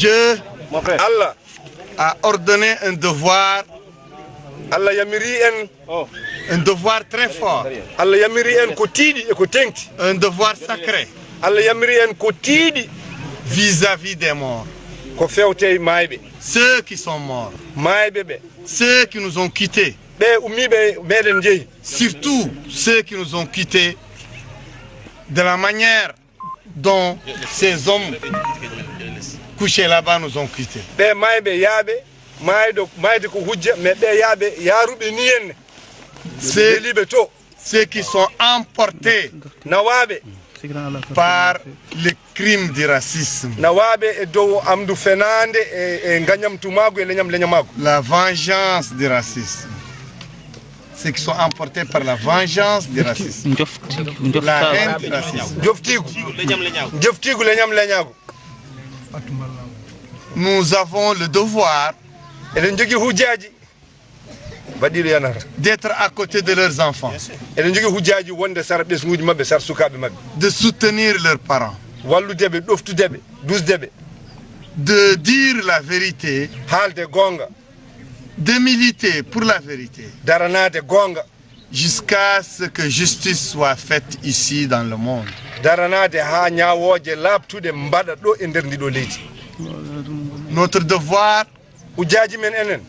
Dieu Allah a ordonné un devoir, Allah yamiri en un devoir très fort, Allah yamiri en ko tiiɗi e ko tengti un devoir sacré Allah yamiri en ko tiiɗi vis-à-vis des morts. ko fewte mayɓe Ceux qui sont morts, mayɓe ɓe ceux qui nous ont quittés, ɓe ummiɓe meɗen jeeyi surtout ceux qui nous ont quittés de la manière dont ces hommes couchés là-bas nous ont quittés. ɓe mayɓe yaaɓe mayde ko hujja mais ɓe yaaɓe yaaruɓe ni henne liɓe to Ceux qui sont emportés nawaɓe par les crimes du racisme, nawaɓe e dow amdu fenande e gañamtumago e leñamago la vengeance du racisme. Ceux qui sont emportés par la vengeance du racisme, la haine du racisme. joftigu leñago Nous avons le devoir eɗen jogui hujjaji baɗiɗo yanata d'être à côté de leurs enfants, eɗen jogui hujjaji wonde sara ɓesguji mabɓe sara sukaɓe mabɓe de soutenir leurs parents, walludeɓe ɗoftudeɓe dusdeɓe de dire la vérité, haalde gonga de militer pour la vérité, daranade gonga jusqu'à ce que justice soit faite ici dans le monde. daranade ha ñawoje labtude mbaɗa ɗo e nder ndiɗo leydi Notre devoir hujjaji men enen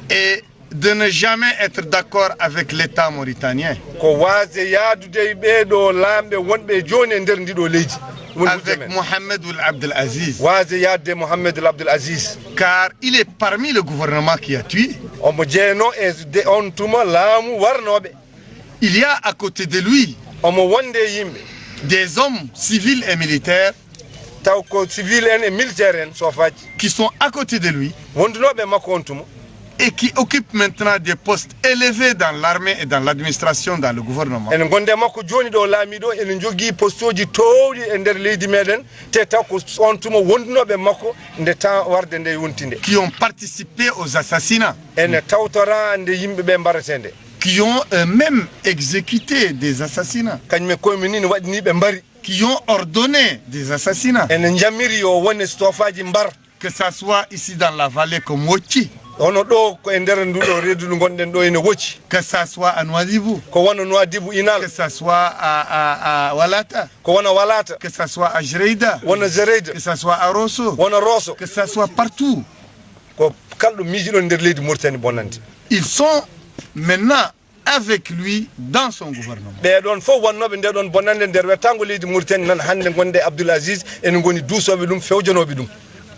est de ne jamais être d'accord avec l'État mauritanien, ko wase yaadude ɓeɗo lamɓe wonɓe joni e nder ndiɗo leydi avec Mohamed Ould Abdel Aziz, wase yaadde Mohamed Abdel Aziz car il est parmi le gouvernement qui a tué. omo jeeyno e on tuma laamu warnoɓe Il y a à côté de lui omo wonde yimɓe des hommes civils et militaires taw ko civil en e militaire en sofaji qui sont à côté de lui wondunoɓe makko on tuma et qui occupent maintenant des postes élevés dans l'armée et dans l'administration, dans le gouvernement, ene gonde makko joni ɗo laamiɗo ene jogui poste uji towɗi e nder leydi meɗen te taw ko on tuma wondunoɓe makko nde temps warde nde wontinde qui ont participé aux assassinats, ene tawtora nde yimɓeɓe mbaratede qui ont eux-mêmes exécuté des assassinats, kañumen koyemen ni ne waɗini ɓe mbari qui ont ordonné des assassinats, ene jammiri yo wonne stofaji mbar que ça soit ici dans la vallée comme Wotchi, hono ɗo ko e nder nduɗo reedu ndu gonɗen ɗo ene wocci que ça soit à Nouadhibou, ko wona Nouadhibou inal que ça soit à Walata, ko wona walata que ça soit à Jreida, wona Jreida que ça soit à Rosso, wona Rosso que ça soit partout. ko kalɗo miijiɗo nder leydi Mauritanie bonnante Ils sont maintenant avec lui dans son gouvernement. ɓeɗon fof wannoɓe nde ɗon bonnande nder wettango leydi Mauritanie nan hande gonde Abdoul Aziz ene goni duusoɓe ɗum fewjanoɓe ɗum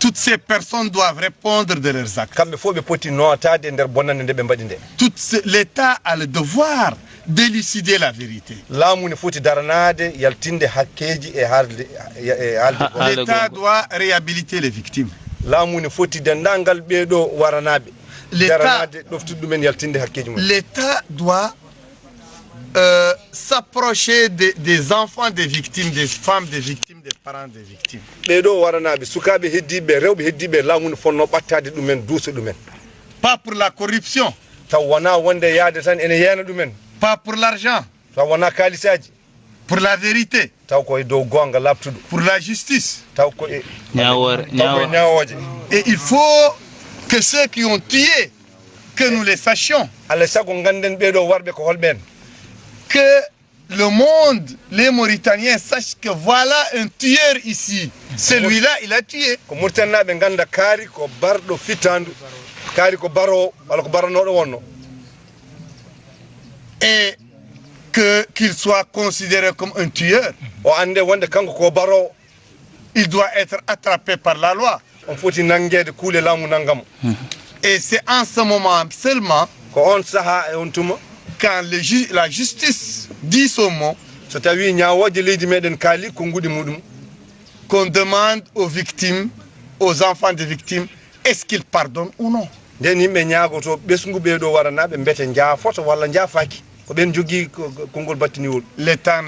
Toutes ces personnes doivent répondre de leurs actes. kamɓe fof ɓe poti notade e nder bonnande nde ɓe mbaɗi nde L'État a le devoir d'élucider la vérité. laamu ne foti daranade yaltinde hakkeji e haalde L'État doit réhabiliter les victimes. laamu ne foti dendagal ɓeɗo waranaɓe daranade ɗoftude ɗumen yaltinde hakkeji mum L'État doit s'approcher des enfants des victimes, des femmes des victimes, des parents des victimes. ɓeɗo waranaɓe sukaɓe heddiɓe rewɓe heddiɓe laamu ne fonno ɓattade ɗumen duusa ɗumen Pas pour la corruption, taw wona wonde yaade tan ene yeena ɗumen pas pour l'argent, taw wona kalisaji pour la vérité, taw koye dow gonga labtuɗo pour la justice. taw koye ñawoje Et il faut que ceux qui ont tué, que nous les sachions, alay saago ganden ɓeɗo warɓe ko holɓen que le monde, les Mauritaniens sachent que voilà un tueur ici. Celui-là, il a tué. ko murtannaɓe ganda kaari ko barɗo fittandu kaari ko barowo walla ko baranoɗo wonno Et qu'il soit considéré comme un tueur. o ande wonde kanko ko barowo Il doit être attrapé par la loi. on foti nanguede kuule laamu nangamo Et c'est en ce moment seulement, ko on saaha e on tuma quand la justice dit son mot, so tawi ñawoje leydi meɗen kaali ko nguɗi muɗum qu'on demande aux victimes, aux enfants des victimes, est-ce qu'ils pardonnent ou non. nden yimɓe ñaagoto ɓesgu ɓeɗo waranaɓe mbete jaafoto walla jaafaki ko ɓen jogui konngol battiniwol L'État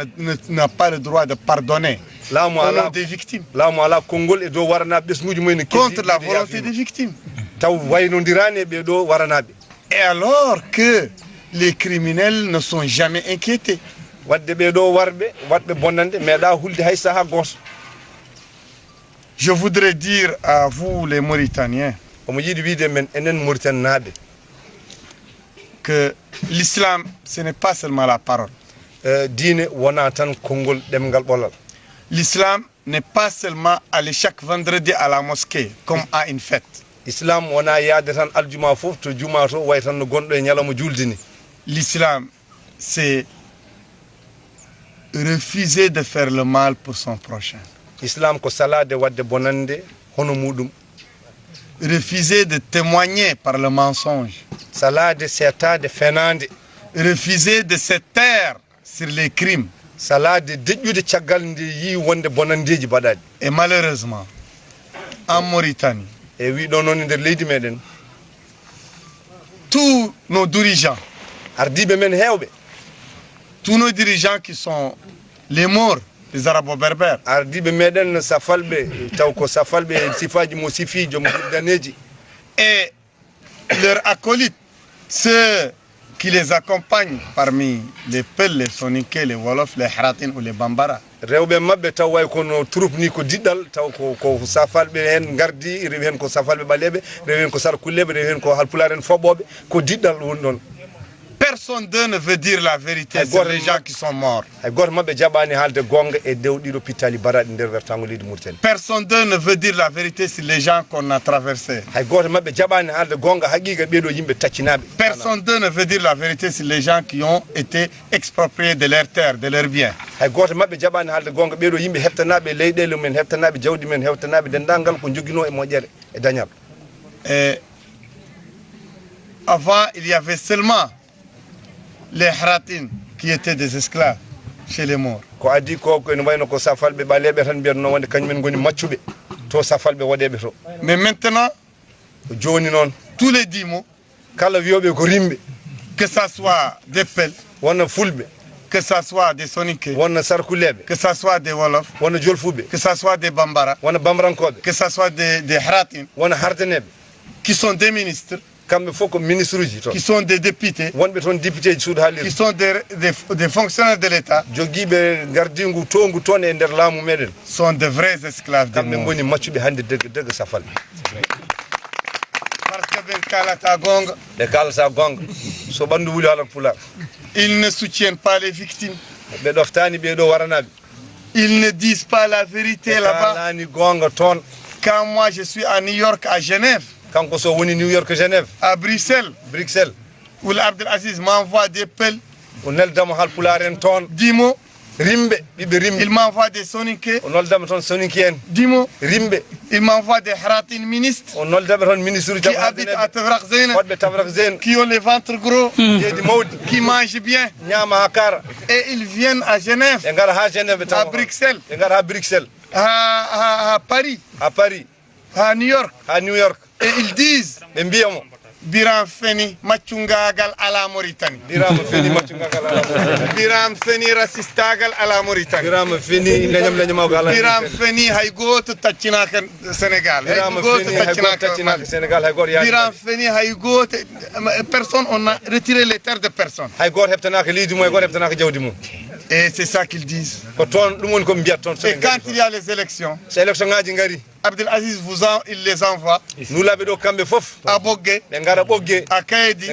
n'a pas le droit de pardonner laamu au nom ala des victimes, laamu ala konngol e dow waranaɓe ɓesguji mumen contre la volonté des victimes. taw waynodirani e ɓeɗo waranaɓe Et alors que les criminels ne sont jamais inquiétés. wadde ɓeɗo warɓe waɗɓe bonnande meeɗa hulde hay saaha goto Je voudrais dire à vous les Mauritaniens que l'islam ce n'est pas seulement la parole. L'islam n'est pas seulement aller chaque vendredi à la mosquée comme à une fête. L'islam c'est refuser de faire le mal pour son prochain. Refuser de témoigner par le mensonge. Refuser de se taire sur les crimes. Et malheureusement, en Mauritanie, tous nos dirigeants, qui sont les morts, les arabo-berbères, et leurs acolytes, ceux qui les accompagnent parmi les Peuls, les Soninké, les Wolofs, les Haratin ou les Bambara. Personne d'eux ne veut dire la vérité sur les gens qui sont morts. Personne d'eux ne veut dire la vérité sur les gens qu'on a traversés. Personne d'eux ne veut dire la vérité sur les gens qui ont été expropriés de leurs terres, de leurs biens. Et avant, il y avait seulement les Haratin qui étaient des esclaves chez les morts. Mais maintenant, tous les 10 mots, que ce soit des Peuls, que ce soit des Soninké, que ce soit des Wolofs, que ce soit des Bambara, que ce soit des Haratin, qui sont des ministres, qui sont des députés, qui sont des fonctionnaires de l'État, sont de vrais esclaves de monde. Parce que ils ne soutiennent pas les victimes. Ils ne disent pas la vérité là-bas. Quand moi je suis à New York, à Genève, à Bruxelles, où l'Abdelaziz m'envoie des Peuls, 10 mots, il m'envoie des Soninké, 10 mots, il m'envoie des Haratin ministres qui habitent à Tavrakzen, qui ont les ventres gros, qui mangent bien, et ils viennent à Genève, à Bruxelles, à Paris, à New York, et ils disent Biram Feni Machungagal à la Mauritanie. Biram Feni racistagal à la Mauritanie. Biram Feni haygot tachinaak Sénégal. Biram Feni haygot personne, on a retiré les terres de personne. Et c'est ça qu'ils disent. Et quand il y a les élections, Abdelaziz il les envoie à Bogué, à Kaedi,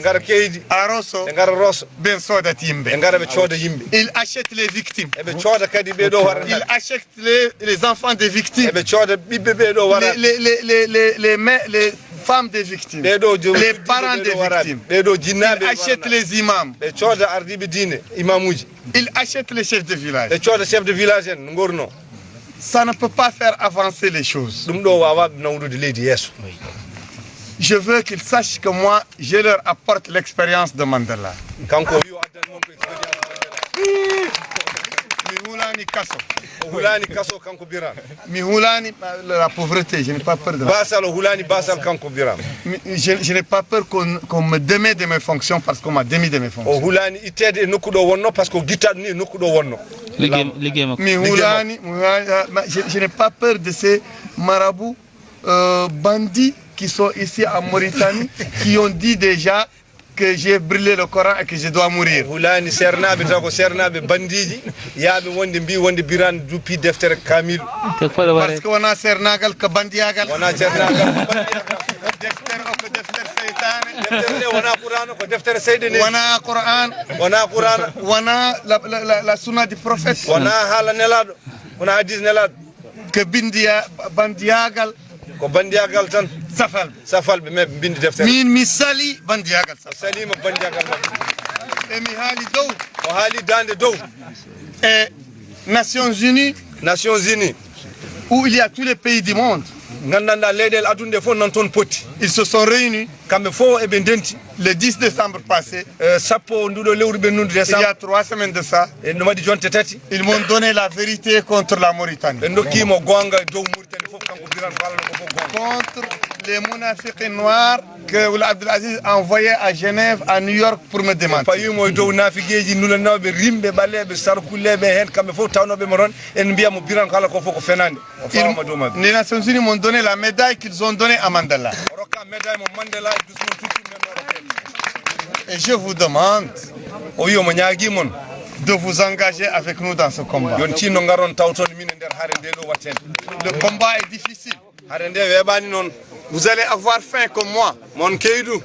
à Rosso, Ben Soda Timbe. Il achète les victimes. Il achète les enfants des victimes. Les femmes des victimes. Les parents des victimes. Il achète les imams. Il achète les chefs de village. Ça ne peut pas faire avancer les choses. Je veux qu'ils sachent que moi, je leur apporte l'expérience de Mandela. La pauvreté, je n'ai pas peur de ça. Je n'ai pas peur qu'on me démet de mes fonctions parce qu'on m'a démis de mes fonctions. Je n'ai pas peur de ces marabouts bandits qui sont ici en Mauritanie, qui ont dit déjà que j'ai brûlé le Coran et que je dois mourir. hulani sernaɓe taw ko sernaɓe bandiji yaaɓe wonde mbi wonde biran duppi deftere kamil parce que wona sernagal ko bandiyagal wona sernagal deftere o ko deftere seytane deftere nde wona qur'an ko deftere seyɗene wona Qur'an wona qur'an wona la sunna du prophète wona haala nelaɗo wona hadis nelaɗo ko bandiyagal ko bandiyagal tan safalɓe mais bindi deftere min mi sali bandiyagal salima bandiyagal e mi haali dow o haali dande dow e Nations Unies où il y a tous les pays du monde gandanɗa leyɗele adunde fof nan toon poti ils se sont réunis kamɓe fof eɓe ndenti le 10 décembre passé sappo nduɗo lewru ɓennude décembre il y a 3 semaines de ça e ɗum waɗi jonte tati ils m'ont donné la vérité contre la Mauritanie ɓe dokkimo gonga dow Mauritanie fof kanko biran ko Allah ko fof gonga contre les munafiqis noirs que Ould Abdelaziz a envoyé à Genève à New York pour me démentir fayimo dow nafigueji nulanawɓe rimɓe ɓaleɓe sarkuleɓe hen kamɓe fof tawnoɓe mo toon en mbiyamo biran ko Allah ko fof ko fenande o fawama dow mabɓe les Nations Unies m'ont donné la médaille qu'ils ont donnée à Mandela rokka médaille mo Mandela e dusmo tuttu men et je vous demande o wi omo ñaguimon de vous engager avec nous dans ce combat yon tinno garon tawton min e nder haare nde ɗo wattede le combat est difficile haare nde weeɓani noon vous allez avoir faim comme moi mon keydou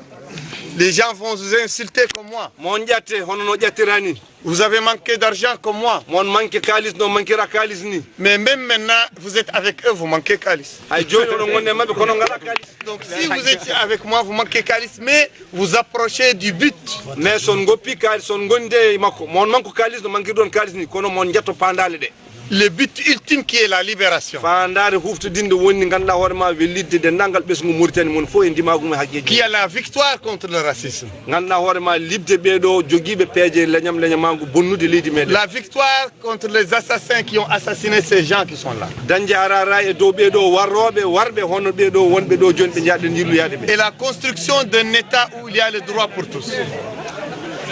les gens vont vous insulter comme moi mon ƴatte hono no ƴattirani vous avez manqué d'argent comme moi mon manque kalis no manquera kalis ni mais même maintenant vous êtes avec eux vous manquez kalis hay joni oɗon gonde mabɓe kono ngala kalis donc si vous étiez avec moi vous manquez kalis mais vous approchez du but mais son goppi kalis son gonde makko mon manque kalis no manquirɗon kalis ni kono mon jetto pandale ɗe le but ultime qui est la libération fandare huftodinde wonni ganduɗa hoorema wellidde dendagal ɓesgu Mauritanie mon fof e ndimagum e haqeji qui a la victoire contre le racisme ganduɗa hoorema libde ɓeɗo joguiɓe peeje leñamagu bonnude leydi meɗen la victoire contre les assassins qui ont assassiné ces gens qui sont là dañde arara e dow ɓeɗo warroɓe warɓe hono ɓeɗo wonɓe ɗo joni ɓe jaaɗen jilloyade ɓe et la construction d'un état où il y a le droit pour tous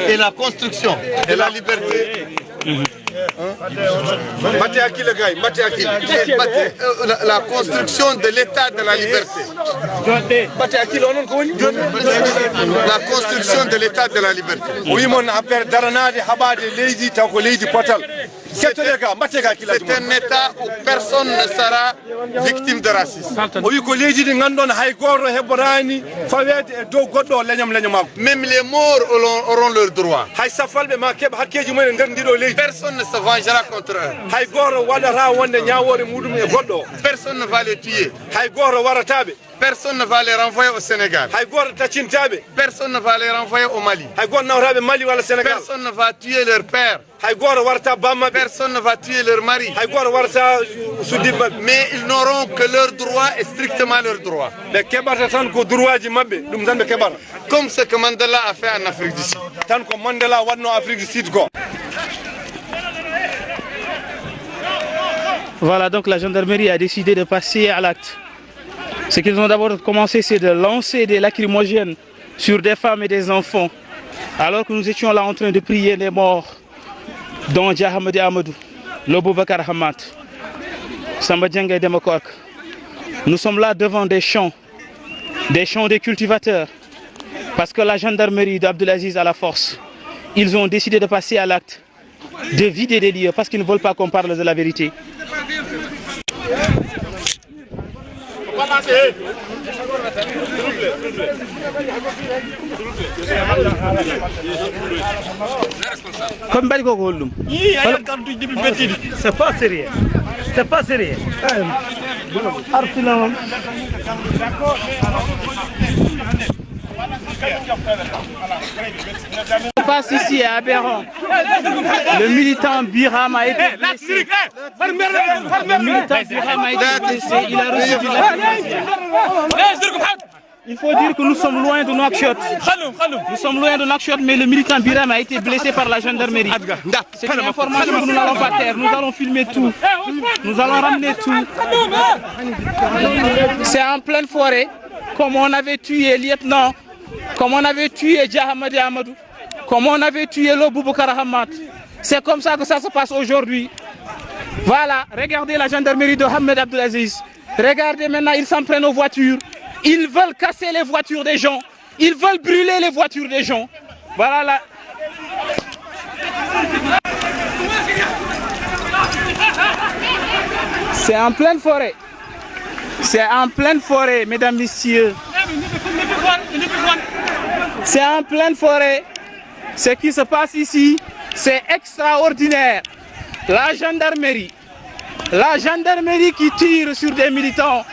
et la construction de la liberté la construction de l'état de la liberté la construction de l'état de la liberté c'est un état où personne ne sera victime de racisme même les morts auront leurs droits personne ne se vengera contre eux personne ne va les tuer personne ne va les renvoyer au Sénégal personne ne va les renvoyer au Mali personne ne va tuer leur père personne ne va tuer leur mari mais ils n'auront que leurs droits et strictement leurs droits comme ce que Mandela a fait en Afrique du Sud Voilà, donc la gendarmerie a décidé de passer à l'acte. Ce qu'ils ont d'abord commencé, c'est de lancer des lacrymogènes sur des femmes et des enfants, alors que nous étions là en train de prier les morts, dont Djahamadi Amadou, Lobo Bakar Hamad, Samba Djengue et Demokork. Nous sommes là devant des champs des cultivateurs, parce que la gendarmerie d'Abdelaziz a la force. Ils ont décidé de passer à l'acte, de vider des lieux, parce qu'ils ne veulent pas qu'on parle de la vérité. C'est pas sérieux. C'est pas sérieux. On passe ici à Aberrant. Le militant Biram a été blessé. Le militant Biram a été blessé. Il a reçu du lacrymogène. Il faut dire que nous sommes loin de Nouakchott. Nous sommes loin de Nouakchott, mais le militant Biram a été blessé par la gendarmerie. C'est une information que nous n'allons pas taire. Nous allons filmer tout. Nous allons ramener tout. C'est en pleine forêt, comme on avait tué lieutenant, comme on avait tué Djahamadi Amadou, comme on avait tué Lobo Bakar Hamad. C'est comme ça que ça se passe aujourd'hui. Voilà, regardez la gendarmerie de Ahmed Abdelaziz. Regardez maintenant, ils s'en prennent aux voitures. Ils veulent casser les voitures des gens. Ils veulent brûler les voitures des gens. Voilà là. C'est en pleine forêt. C'est en pleine forêt, mesdames, messieurs. C'est en pleine forêt. Ce qui se passe ici, c'est extraordinaire. La gendarmerie qui tire sur des militants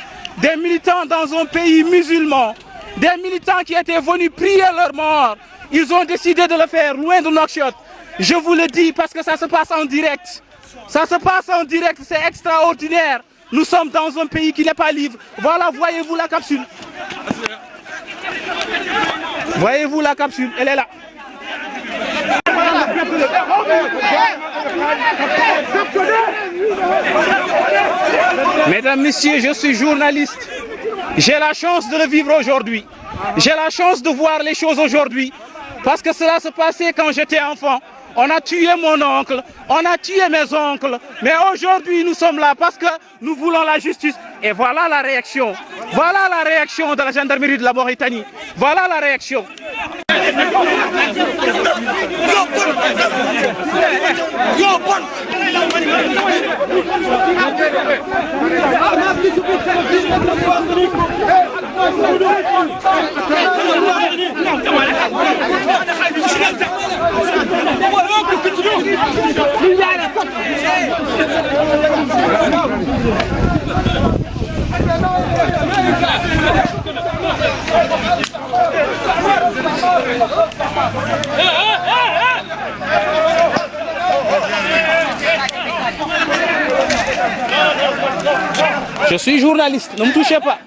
dans un pays musulman, des militants qui étaient venus prier leur mort. Ils ont décidé de le faire loin de Nouakchott. Je vous le dis parce que ça se passe en direct. Ça se passe en direct, c'est extraordinaire. Nous sommes dans un pays qui n'est pas libre. Voilà, voyez-vous la capsule. Voyez-vous la capsule, elle est là. Mesdames, messieurs, je suis journaliste. J'ai la chance de le vivre aujourd'hui. J'ai la chance de voir les choses aujourd'hui. Parce que cela se passait quand j'étais enfant. On a tué mon oncle, on a tué mes oncles. Mais aujourd'hui, nous sommes là parce que nous voulons la justice. Et voilà la réaction. Voilà la réaction de la gendarmerie de la Mauritanie. Voilà la réaction. Je suis journaliste, ne me touchez pas.